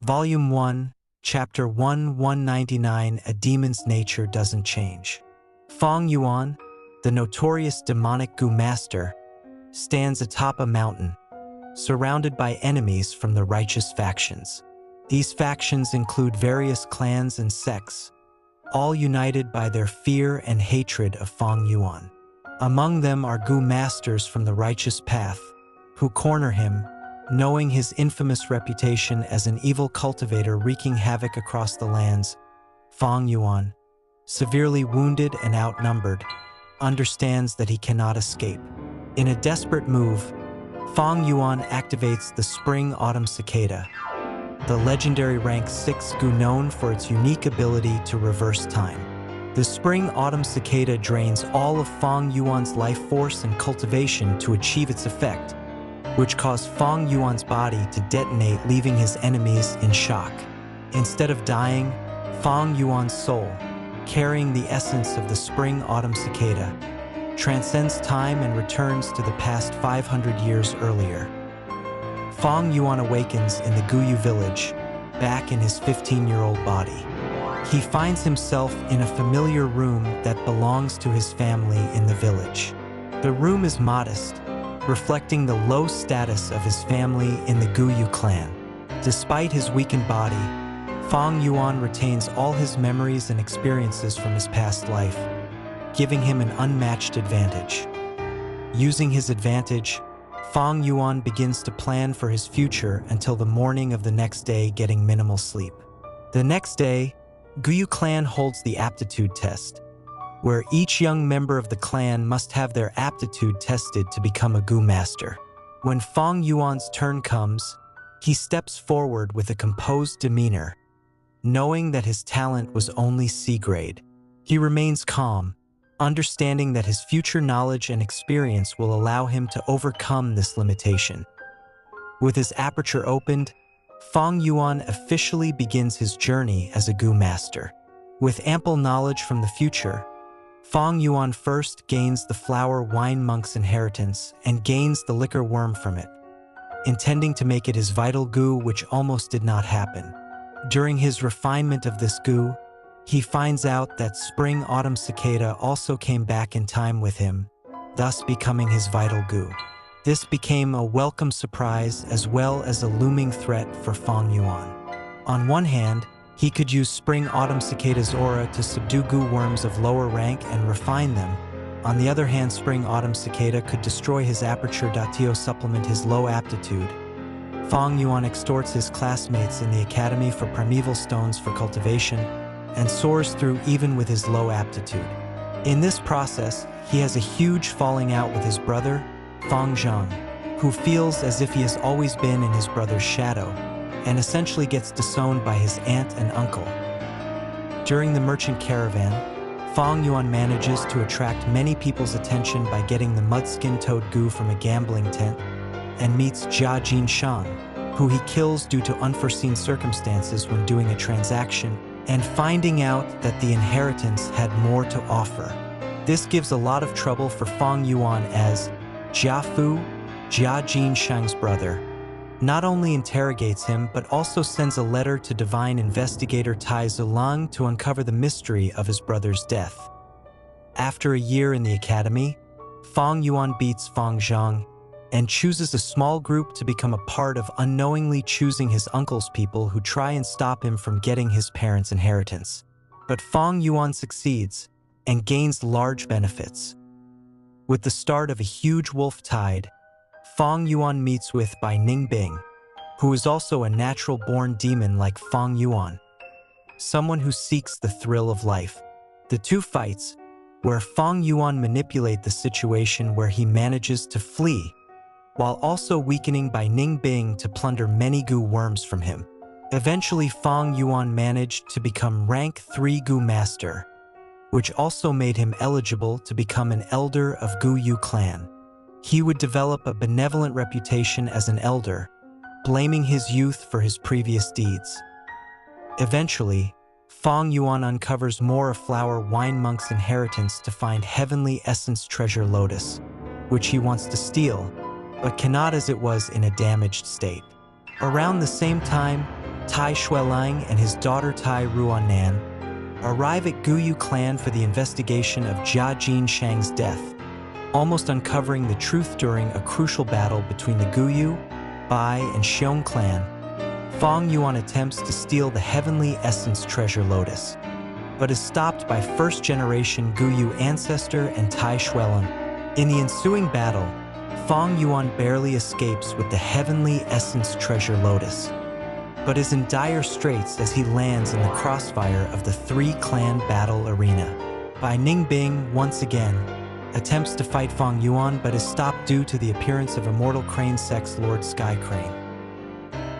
Volume 1, Chapter 199. A demon's nature doesn't change. Feng Yuan, the notorious demonic Gu master, stands atop a mountain, surrounded by enemies from the righteous factions. These factions include various clans and sects, all united by their fear and hatred of Feng Yuan. Among them are Gu masters from the righteous path, who corner him, knowing his infamous reputation as an evil cultivator wreaking havoc across the lands. Feng Yuan, severely wounded and outnumbered, understands that he cannot escape. In a desperate move, Feng Yuan activates the Spring-Autumn Cicada, the legendary rank 6 Gu known for its unique ability to reverse time. The Spring-Autumn Cicada drains all of Feng Yuan's life force and cultivation to achieve its effect, which caused Feng Yuan's body to detonate, leaving his enemies in shock. Instead of dying, Feng Yuan's soul, carrying the essence of the Spring-Autumn Cicada, transcends time and returns to the past 500 years earlier. Feng Yuan awakens in the Guyu village, back in his 15-year-old body. He finds himself in a familiar room that belongs to his family in the village. The room is modest, reflecting the low status of his family in the Guyu clan. Despite his weakened body, Feng Yuan retains all his memories and experiences from his past life, giving him an unmatched advantage. Using his advantage, Feng Yuan begins to plan for his future until the morning of the next day, getting minimal sleep. The next day, Guyu clan holds the aptitude test, where each young member of the clan must have their aptitude tested to become a Gu master. When Feng Yuan's turn comes, he steps forward with a composed demeanor, knowing that his talent was only C grade. He remains calm, understanding that his future knowledge and experience will allow him to overcome this limitation. With his aperture opened, Feng Yuan officially begins his journey as a Gu master. With ample knowledge from the future, Feng Yuan first gains the flower wine monk's inheritance and gains the liquor worm from it, intending to make it his vital Gu, which almost did not happen. During his refinement of this Gu, he finds out that Spring-Autumn Cicada also came back in time with him, thus becoming his vital Gu. This became a welcome surprise as well as a looming threat for Feng Yuan. On one hand, he could use Spring-Autumn Cicada's aura to subdue Gu worms of lower rank and refine them. On the other hand, Spring-Autumn Cicada could destroy his aperture to supplement his low aptitude. Feng Yuan extorts his classmates in the academy for primeval stones for cultivation and soars through even with his low aptitude. In this process, he has a huge falling out with his brother, Feng Zhang, who feels as if he has always been in his brother's shadow, and essentially gets disowned by his aunt and uncle. During the merchant caravan, Feng Yuan manages to attract many people's attention by getting the Mudskin Toad Gu from a gambling tent, and meets Jia Jinshan, who he kills due to unforeseen circumstances when doing a transaction, and finding out that the inheritance had more to offer. This gives a lot of trouble for Feng Yuan, as Jia Fu, Jia Jinshang's brother, not only interrogates him but also sends a letter to divine investigator Tai Zulang to uncover the mystery of his brother's death. After a year in the academy, Feng Yuan beats Feng Zhang and chooses a small group to become a part of, unknowingly choosing his uncle's people who try and stop him from getting his parents' inheritance. But Feng Yuan succeeds and gains large benefits. With the start of a huge wolf tide, Feng Yuan meets with Bai Ningbing, who is also a natural-born demon like Feng Yuan, someone who seeks the thrill of life. The two fights, where Feng Yuan manipulates the situation where he manages to flee, while also weakening Bai Ningbing to plunder many Gu worms from him. Eventually, Feng Yuan managed to become rank 3 Gu master, which also made him eligible to become an elder of Guyu clan. He would develop a benevolent reputation as an elder, blaming his youth for his previous deeds. Eventually, Feng Yuan uncovers more of Flower Wine Monk's inheritance to find Heavenly Essence Treasure Lotus, which he wants to steal, but cannot as it was in a damaged state. Around the same time, Tai Shuelang and his daughter Tai Ruanan arrive at Guyu clan for the investigation of Jia Jinshang's death, almost uncovering the truth during a crucial battle between the Guyu, Bai, and Xiong clan. Fong Yuan attempts to steal the heavenly essence treasure lotus, but is stopped by first-generation Guyu ancestor and Tai Shuelang. In the ensuing battle, Fong Yuan barely escapes with the heavenly essence treasure lotus, but is in dire straits as he lands in the crossfire of the three-clan battle arena. Bai Ningbing, once again, attempts to fight Fong Yuan but is stopped due to the appearance of Immortal Crane Sex Lord Sky Crane.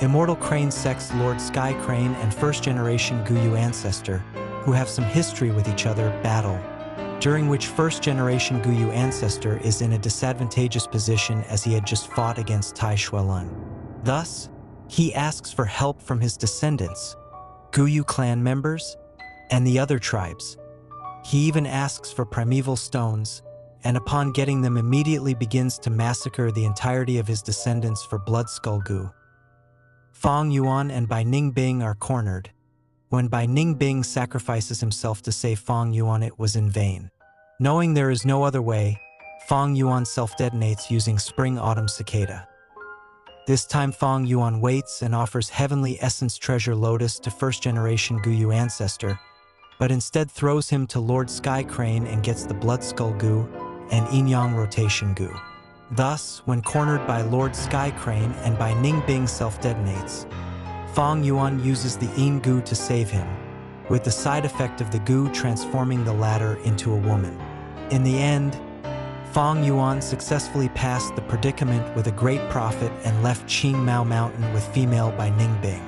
Immortal Crane Sex Lord Sky Crane and first-generation Guyu ancestor, who have some history with each other, battle, during which first-generation Guyu ancestor is in a disadvantageous position as he had just fought against Tai Shuelang. Thus, he asks for help from his descendants, Guyu clan members, and the other tribes. He even asks for primeval stones, and upon getting them immediately begins to massacre the entirety of his descendants for Blood Skull Gu. Fong Yuan and Bai Ningbing are cornered. When Bai Ningbing sacrifices himself to save Fong Yuan, it was in vain. Knowing there is no other way, Fong Yuan self-detonates using Spring-Autumn Cicada. This time Fong Yuan waits and offers Heavenly Essence Treasure Lotus to first-generation Guyu ancestor, but instead throws him to Lord Sky Crane and gets the Blood Skull Gu and Yin Yang Rotation Gu. Thus, when cornered by Lord Sky Crane and Bai Ningbing self-detonates, Fong Yuan uses the Yin Gu to save him, with the side effect of the Gu transforming the latter into a woman. In the end, Fong Yuan successfully passed the predicament with a great profit and left Qingmao Mountain with female Bai Ningbing.